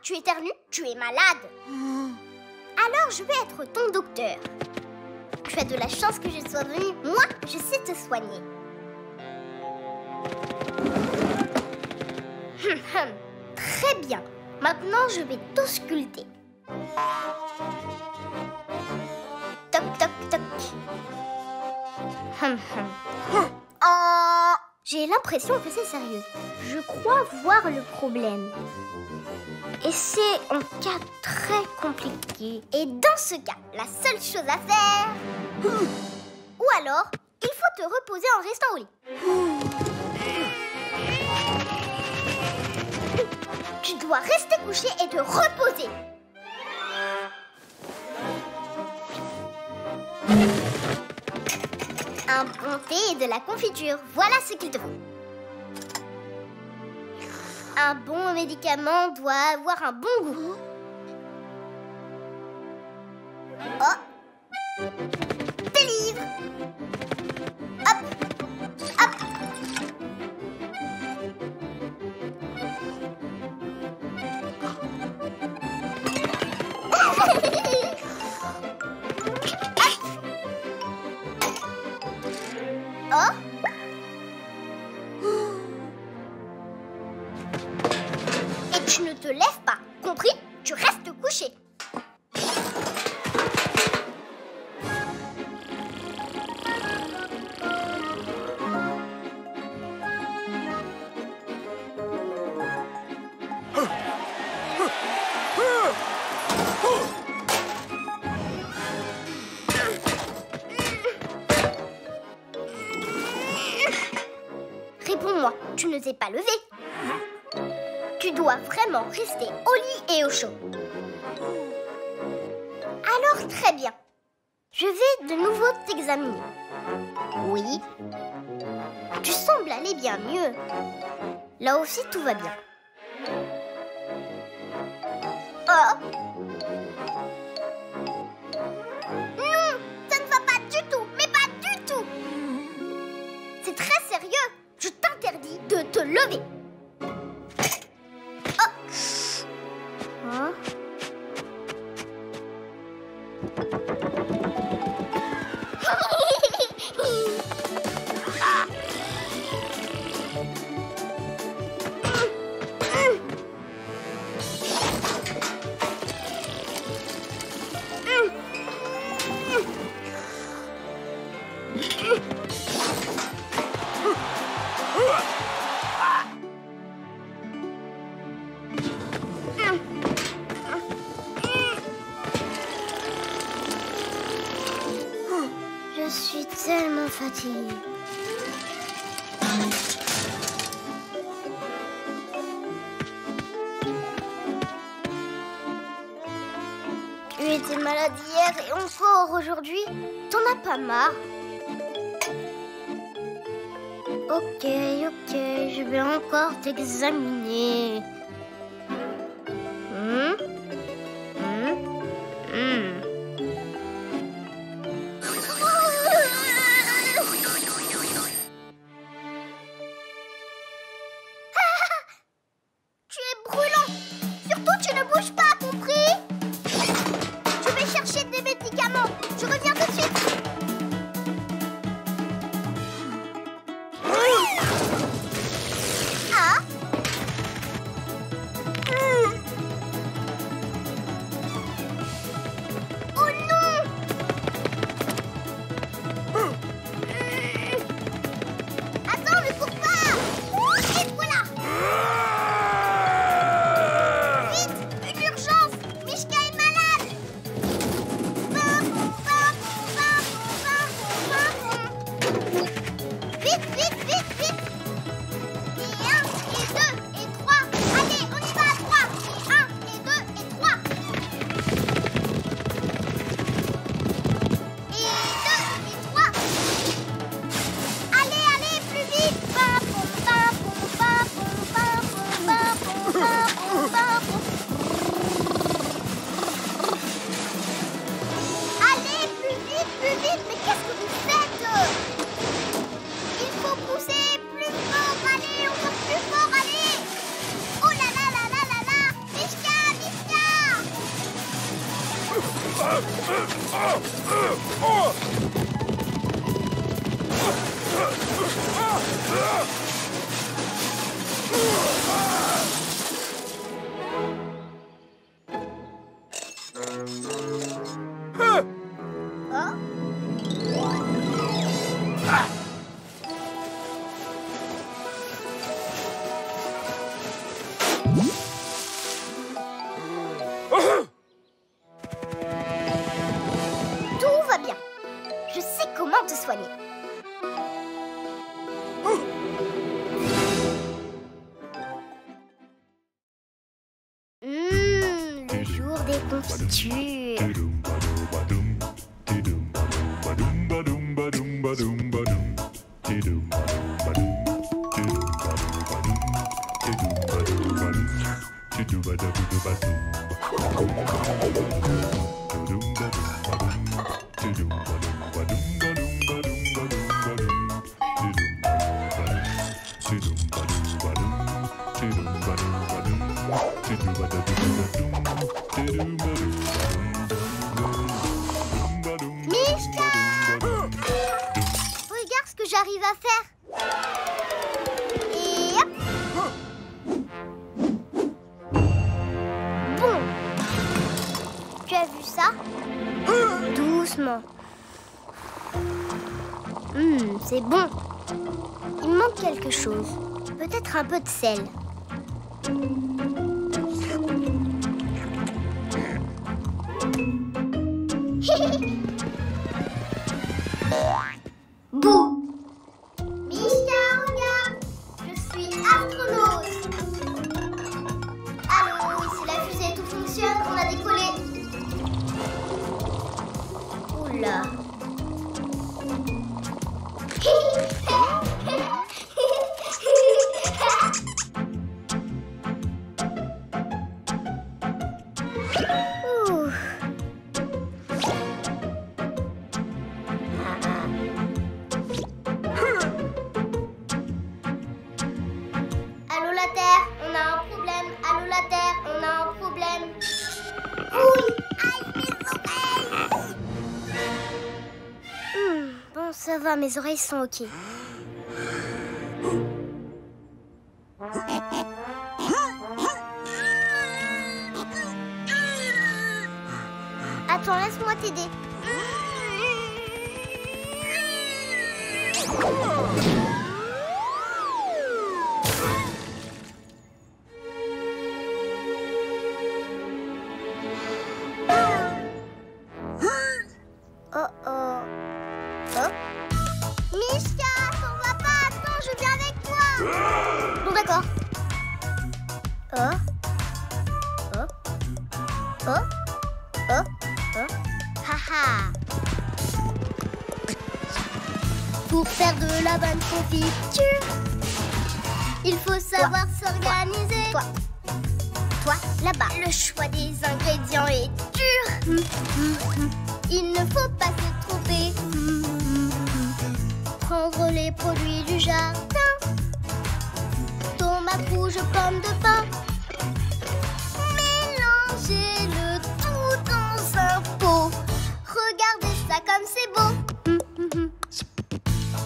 tu éternues, tu es malade. Alors je vais être ton docteur. Tu as de la chance que je sois venue. Moi, je sais te soigner. Très bien. Maintenant, je vais t'ausculter. Toc, toc, toc. Oh, j'ai l'impression que c'est sérieux. Je crois voir le problème. Et c'est un cas très compliqué. Et dans ce cas, la seule chose à faire... Ou alors, il faut te reposer en restant au lit. Tu dois rester couché et te reposer. Un bon thé et de la confiture, voilà ce qu'il te faut. Un bon médicament doit avoir un bon goût. Oh, tes livres. Hop, hop. Oh. Et tu ne te lèves pas, compris? Tu restes couché. Réponds-moi, tu ne t'es pas levé. Tu dois vraiment rester au lit et au chaud. Alors très bien. Je vais de nouveau t'examiner. Oui. Tu sembles aller bien mieux. Là aussi, tout va bien. Oh. Non, ça ne va pas du tout, mais pas du tout. C'est très sérieux. Je t'interdis de te lever. Oh. Hein? Je suis tellement fatiguée. Tu étais malade hier et encore aujourd'hui. T'en as pas marre? Ok, je vais encore t'examiner. Tu es brûlant. Surtout, tu ne bouges pas, compris? Je vais chercher des médicaments. Je reviens tout de suite. Ah. Tout va bien. Je sais comment te soigner. Le jour des confitures. Mishka! Regarde ce que j'arrive à faire. Et hop! Bon. Tu as vu ça? Doucement. C'est bon. Il manque quelque chose. Peut-être un peu de sel. Bouh! Mishka, regarde! Je suis astronaute! Allô, ici la fusée, tout fonctionne, on a décollé! Oula! Allô la Terre, on a un problème. Allô la Terre, on a un problème. Oui, aïe mes oreilles. Bon, ça va, mes oreilles sont ok. Attends, laisse-moi t'aider. Oh oh. Oh. Mishka, t'en vas pas, attends, je viens avec toi. Bon, d'accord. Oh. Oh. Oh. Oh. Oh. Haha. Pour faire de la bonne confiture, il faut savoir s'organiser. Toi, là-bas. Le choix des ingrédients est dur. Il ne faut pas se tromper. Prendre les produits du jardin. Tomates rouges, pommes de pin. Mélanger le tout dans un pot. Regardez ça comme c'est beau.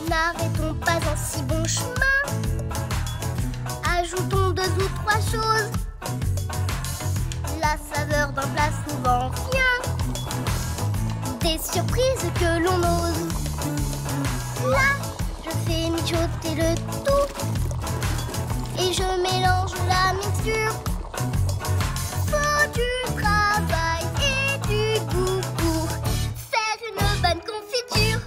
N'arrêtons pas un si bon chemin. Ajoutons 2 ou 3 choses. La saveur d'un plat souvent vient. Des surprises que l'on ose. Là, je fais mijoter le tout. Et je mélange la mixture. Faut du travail et du goût pour faire une bonne confiture.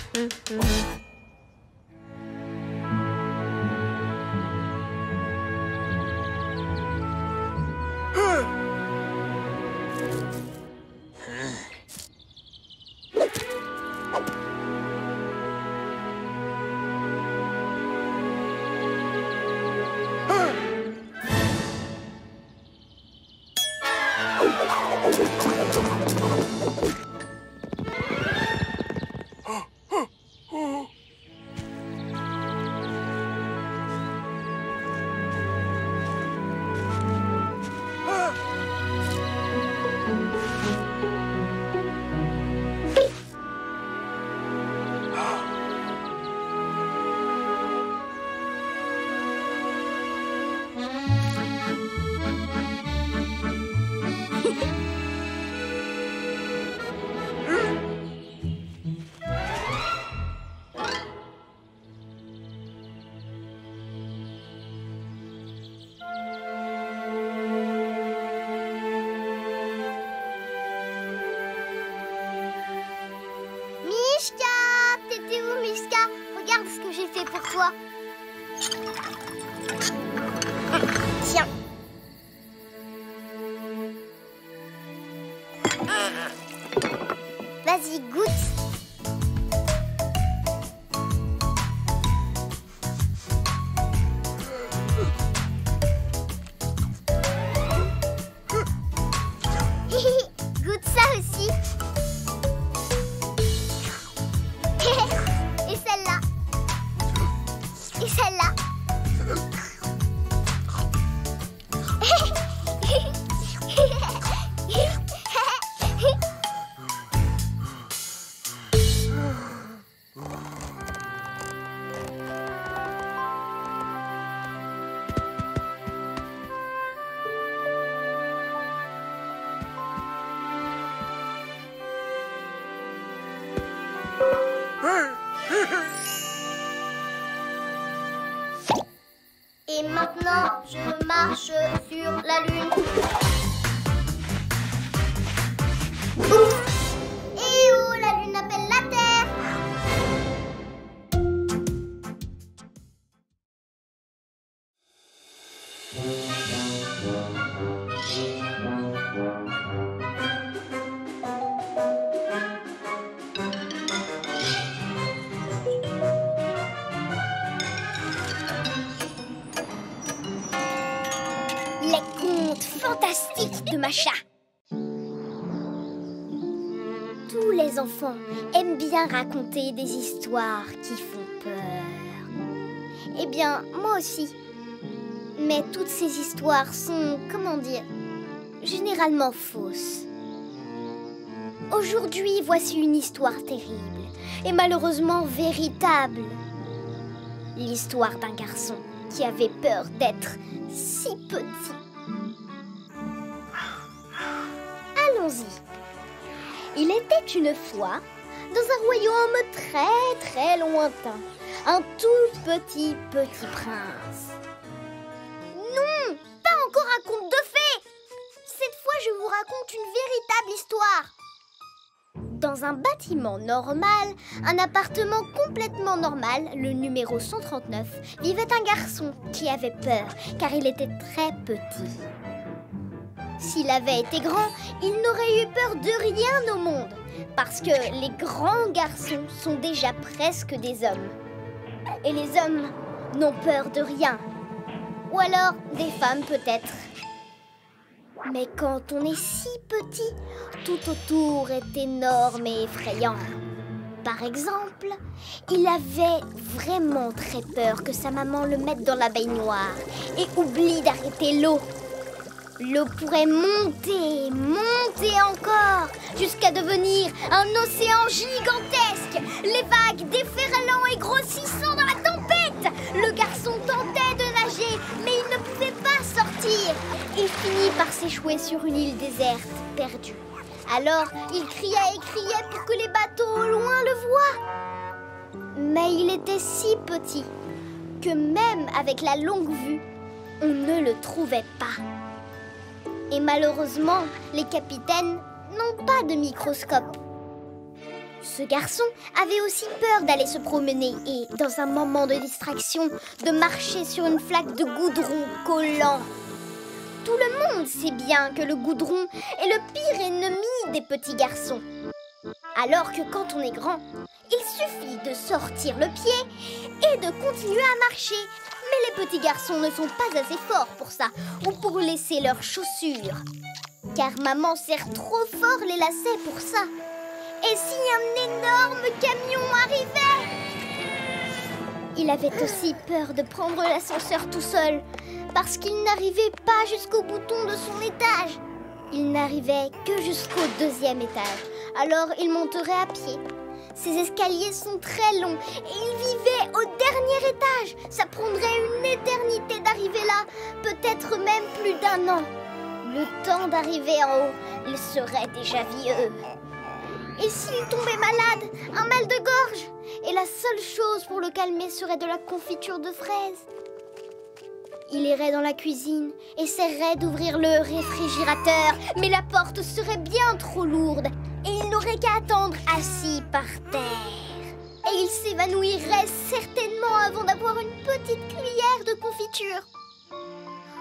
toi. Tiens. Vas-y, goûte. Goûte ça aussi. Et celle-là. Et celle-là. Et maintenant, je marche sur la lune. Et oh, la lune appelle la Terre. Les contes fantastiques de Masha. Tous les enfants aiment bien raconter des histoires qui font peur. Eh bien, moi aussi. Mais toutes ces histoires sont, comment dire, généralement fausses. Aujourd'hui, voici une histoire terrible et malheureusement véritable. L'histoire d'un garçon qui avait peur d'être si petit. Allons-y. Il était une fois dans un royaume très très lointain, un tout petit prince. Non, pas encore un conte de fées. Cette fois, je vous raconte une véritable histoire. Dans un bâtiment normal, un appartement complètement normal, le numéro 139, vivait un garçon qui avait peur car il était très petit. S'il avait été grand, il n'aurait eu peur de rien au monde parce que les grands garçons sont déjà presque des hommes. Et les hommes n'ont peur de rien. Ou alors des femmes peut-être. Mais quand on est si petit, tout autour est énorme et effrayant. Par exemple, il avait vraiment très peur que sa maman le mette dans la baignoire et oublie d'arrêter l'eau. L'eau pourrait monter, monter encore, jusqu'à devenir un océan gigantesque, les vagues déferlant et grossissant dans la tempête. Le garçon tentait de nager, mais il ne pouvait pas sortir. Il finit par s'échouer sur une île déserte, perdue. Alors, il criait et criait pour que les bateaux au loin le voient. Mais il était si petit que même avec la longue vue, on ne le trouvait pas. Et malheureusement, les capitaines n'ont pas de microscope. Ce garçon avait aussi peur d'aller se promener et, dans un moment de distraction, de marcher sur une flaque de goudron collant. Tout le monde sait bien que le goudron est le pire ennemi des petits garçons. Alors que quand on est grand, il suffit de sortir le pied et de continuer à marcher. Mais les petits garçons ne sont pas assez forts pour ça ou pour laisser leurs chaussures. Car maman serre trop fort les lacets pour ça. Et si un énorme camion arrivait? Il avait aussi peur de prendre l'ascenseur tout seul parce qu'il n'arrivait pas jusqu'au bouton de son étage. Il n'arrivait que jusqu'au 2e étage. Alors il monterait à pied. Ces escaliers sont très longs et il vivait au dernier étage. Ça prendrait une éternité d'arriver là, peut-être même plus d'1 an. Le temps d'arriver en haut, il serait déjà vieux. Et s'il tombait malade, un mal de gorge? Et la seule chose pour le calmer serait de la confiture de fraises. Il irait dans la cuisine, essaierait d'ouvrir le réfrigérateur, mais la porte serait bien trop lourde et il n'aurait qu'à attendre assis par terre. et il s'évanouirait certainement avant d'avoir une petite cuillère de confiture.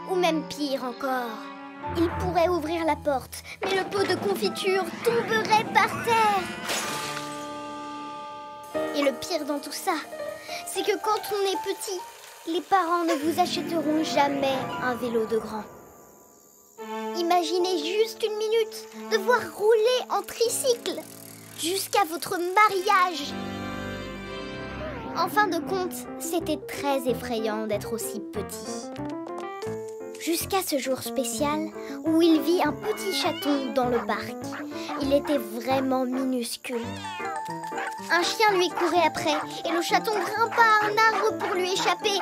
Ou même pire encore, il pourrait ouvrir la porte, mais le pot de confiture tomberait par terre. Et le pire dans tout ça, c'est que quand on est petit, les parents ne vous achèteront jamais un vélo de grand. Imaginez juste une minute devoir rouler en tricycle jusqu'à votre mariage. En fin de compte, c'était très effrayant d'être aussi petit. Jusqu'à ce jour spécial où il vit un petit chaton dans le parc. Il était vraiment minuscule. Un chien lui courait après et le chaton grimpa à un arbre pour lui échapper.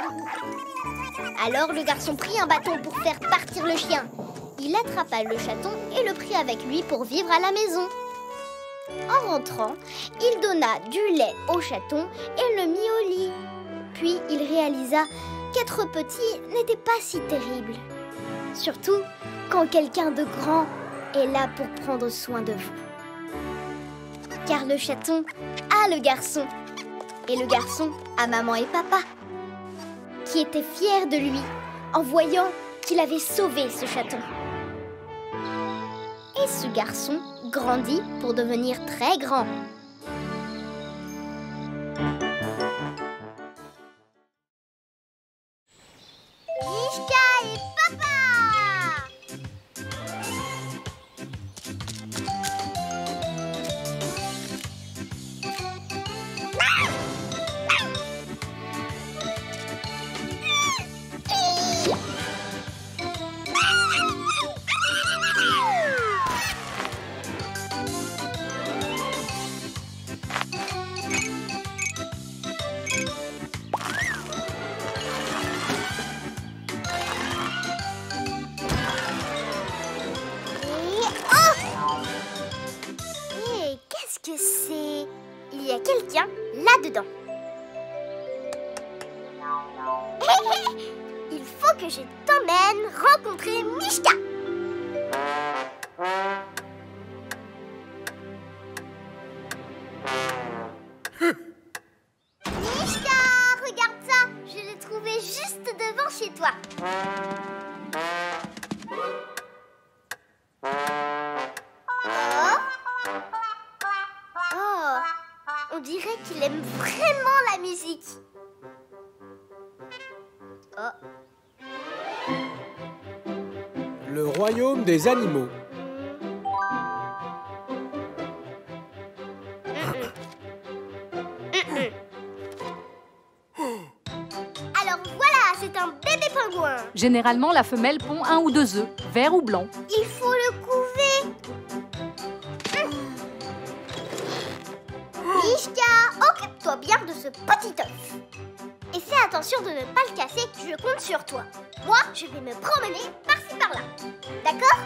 Alors le garçon prit un bâton pour faire partir le chien. Il attrapa le chaton et le prit avec lui pour vivre à la maison. En rentrant, il donna du lait au chaton et le mit au lit. Puis il réalisa qu'être petit n'était pas si terrible. Surtout quand quelqu'un de grand est là pour prendre soin de vous. Car le chaton a le garçon. Et le garçon a maman et papa, qui étaient fiers de lui en voyant qu'il avait sauvé ce chaton. Et ce garçon grandit pour devenir très grand. Mishka et papa! Que c'est... Il y a quelqu'un là-dedans. Il faut que je t'emmène rencontrer Mishka. Mishka, regarde ça. Je l'ai trouvé juste devant chez toi. On dirait qu'il aime vraiment la musique. Oh. Le royaume des animaux. Alors voilà, c'est un bébé pingouin. Généralement, la femelle pond 1 ou 2 œufs, verts ou blancs. Il faut le couver. Mishka, occupe-toi bien de ce petit œuf. Et fais attention de ne pas le casser, je compte sur toi. Moi, je vais me promener par-ci par-là. D'accord ?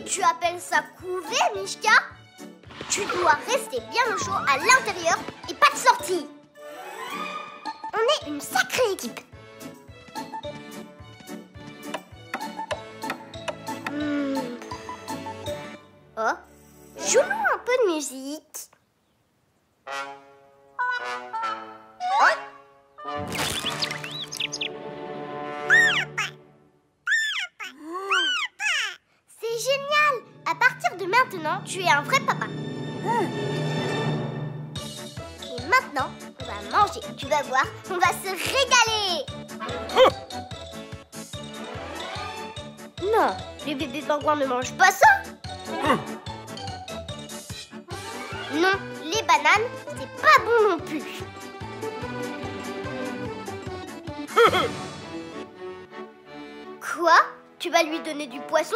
Tu appelles ça couver, Mishka? Tu dois rester bien au chaud à l'intérieur et pas de sortie. On est une sacrée équipe. Oh, joue-nous un peu de musique. C'est génial! À partir de maintenant, tu es un vrai papa. Et Maintenant, on va manger. Tu vas voir, on va se régaler. Non, les bébés pingouins ne mangent pas ça. Non, les bananes, c'est pas bon non plus. Quoi? Tu vas lui donner du poisson?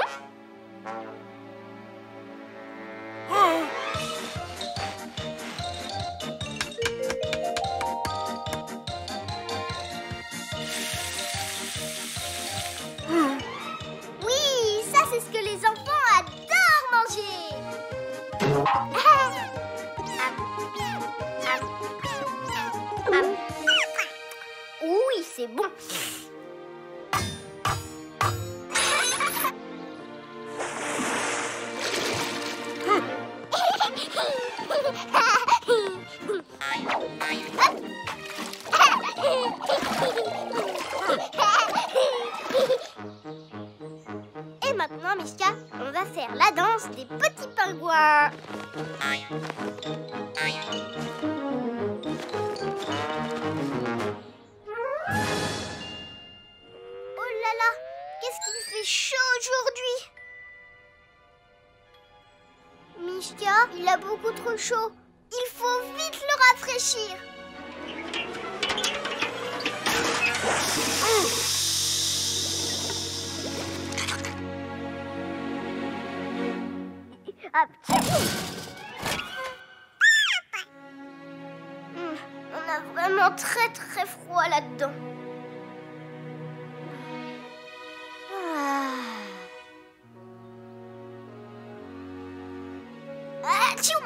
Oui, ça c'est ce que les enfants adorent manger. Oui, c'est bon. Et maintenant, Mishka, on va faire la danse des petits pingouins. Oh là là, qu'est-ce qu'il fait chaud aujourd'hui. Mishka, il a beaucoup trop chaud. Il faut vite le rafraîchir. On a vraiment très très froid là-dedans. Atchoum!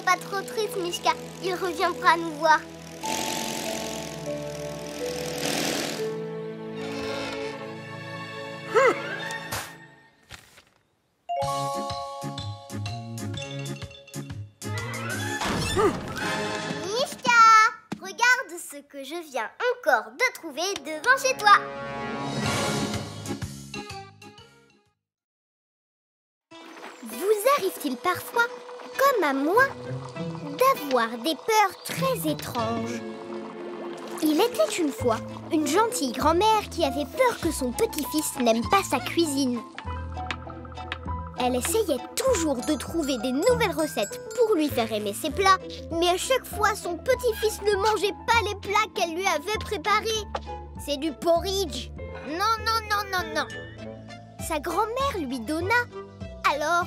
Pas trop triste, Mishka. Il reviendra nous voir. Mishka, regarde ce que je viens encore de trouver devant chez toi. Vous arrive-t-il parfois, comme à moi, d'avoir des peurs très étranges? Il était une fois une gentille grand-mère qui avait peur que son petit-fils n'aime pas sa cuisine. Elle essayait toujours de trouver des nouvelles recettes pour lui faire aimer ses plats, mais à chaque fois, son petit-fils ne mangeait pas les plats qu'elle lui avait préparés. C'est du porridge. Non, non, non, non, non. Sa grand-mère lui donna, alors,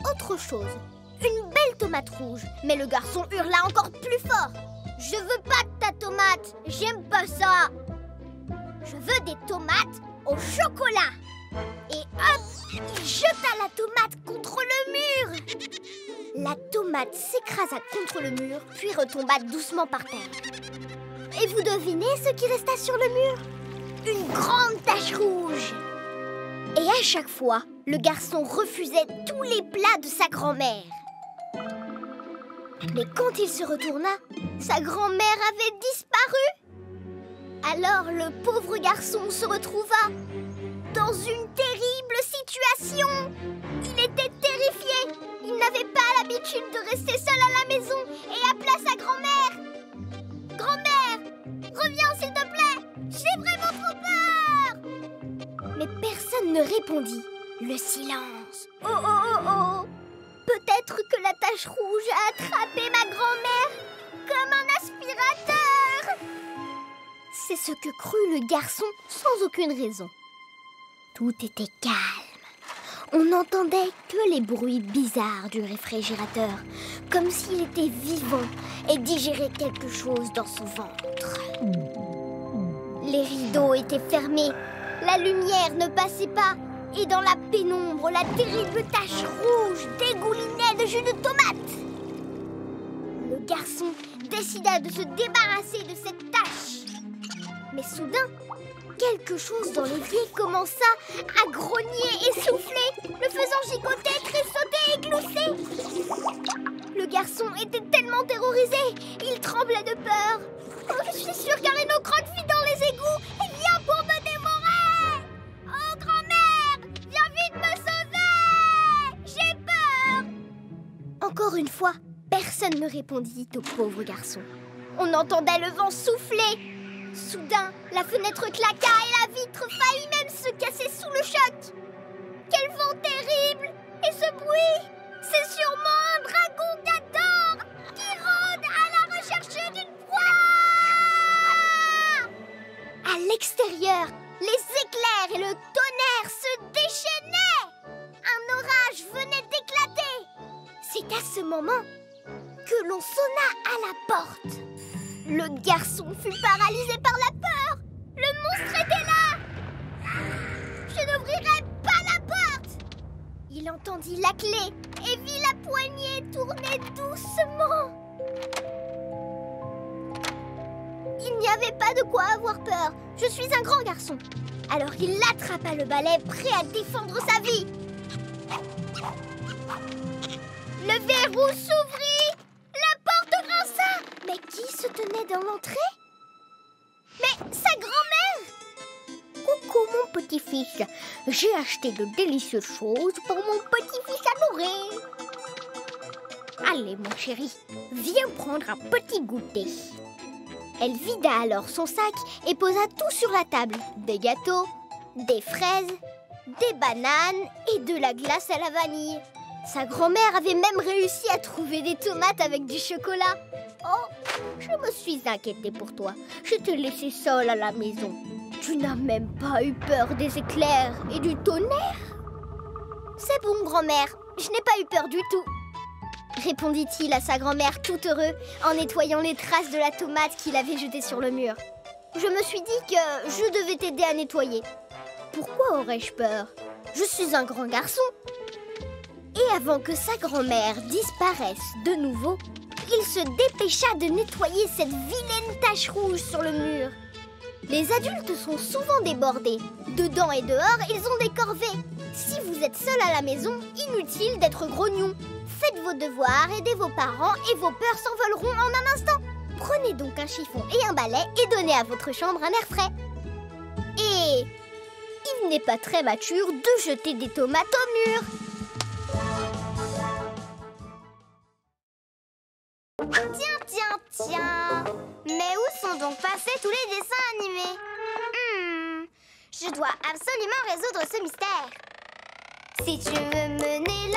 autre chose. Une belle tomate rouge. Mais le garçon hurla encore plus fort. « Je veux pas de ta tomate, j'aime pas ça. Je veux des tomates au chocolat. » Et hop, il jeta la tomate contre le mur. La tomate s'écrasa contre le mur, puis retomba doucement par terre. Et vous devinez ce qui resta sur le mur? Une grande tache rouge. Et à chaque fois, le garçon refusait tous les plats de sa grand-mère. Mais quand il se retourna, sa grand-mère avait disparu. Alors le pauvre garçon se retrouva dans une terrible situation. Il était terrifié. Il n'avait pas l'habitude de rester seul à la maison et appela sa grand-mère. « Grand-mère, reviens s'il te plaît, j'ai vraiment trop peur !» Mais personne ne répondit. Le silence. Oh, oh, oh, oh. Peut-être que la tache rouge a attrapé ma grand-mère comme un aspirateur. C'est ce que crut le garçon sans aucune raison. Tout était calme. On n'entendait que les bruits bizarres du réfrigérateur, comme s'il était vivant et digérait quelque chose dans son ventre. Les rideaux étaient fermés, la lumière ne passait pas. Et dans la pénombre, la terrible tache rouge dégoulinait de jus de tomate. Le garçon décida de se débarrasser de cette tache. Mais soudain, quelque chose dans l'évier commença à grogner et souffler, le faisant gigoter, tressauter et glousser. Le garçon était tellement terrorisé, il tremblait de peur. Oh, je suis sûre qu'Areno Crotte vit dans les égouts et vient pour me dévorer. Oh, grand-mère, viens vite me sauver! J'ai peur! Encore une fois, personne ne répondit au pauvre garçon. On entendait le vent souffler. Soudain, la fenêtre claqua et la vitre faillit même se casser sous le choc. Quel vent terrible! Et ce bruit, c'est sûrement un dragon d'Ador qui rôde à la recherche d'une proie! À l'extérieur, les éclairs et le tonnerre se déchaînaient. Un orage venait d'éclater. C'est à ce moment que l'on sonna à la porte. Le garçon fut paralysé par la peur. Le monstre était là. Je n'ouvrirai pas la porte. Il entendit la clé et vit la poignée tourner doucement. Il n'y avait pas de quoi avoir peur. Je suis un grand garçon. Alors il attrapa le balai, prêt à défendre sa vie. Le verrou s'ouvrit. La porte grinça. Mais qui se tenait dans l'entrée? Mais sa grand-mère! Coucou mon petit-fils. J'ai acheté de délicieuses choses pour mon petit-fils adoré. Allez mon chéri, viens prendre un petit goûter. Elle vida alors son sac et posa tout sur la table. Des gâteaux, des fraises, des bananes et de la glace à la vanille. Sa grand-mère avait même réussi à trouver des tomates avec du chocolat. Oh, je me suis inquiétée pour toi. Je t'ai laissée seule à la maison. Tu n'as même pas eu peur des éclairs et du tonnerre? C'est bon, grand-mère. Je n'ai pas eu peur du tout. Répondit-il à sa grand-mère tout heureux en nettoyant les traces de la tomate qu'il avait jetée sur le mur. Je me suis dit que je devais t'aider à nettoyer. Pourquoi aurais-je peur? Je suis un grand garçon. Et avant que sa grand-mère disparaisse de nouveau, il se dépêcha de nettoyer cette vilaine tache rouge sur le mur. Les adultes sont souvent débordés. Dedans et dehors, ils ont des corvées. Si vous êtes seul à la maison, inutile d'être grognon. Faites vos devoirs, aidez vos parents et vos peurs s'envoleront en un instant. Prenez donc un chiffon et un balai et donnez à votre chambre un air frais. Et il n'est pas très mature de jeter des tomates au mur. Tiens. Mais où sont donc passés tous les dessins animés? Je dois absolument résoudre ce mystère. Si tu veux mener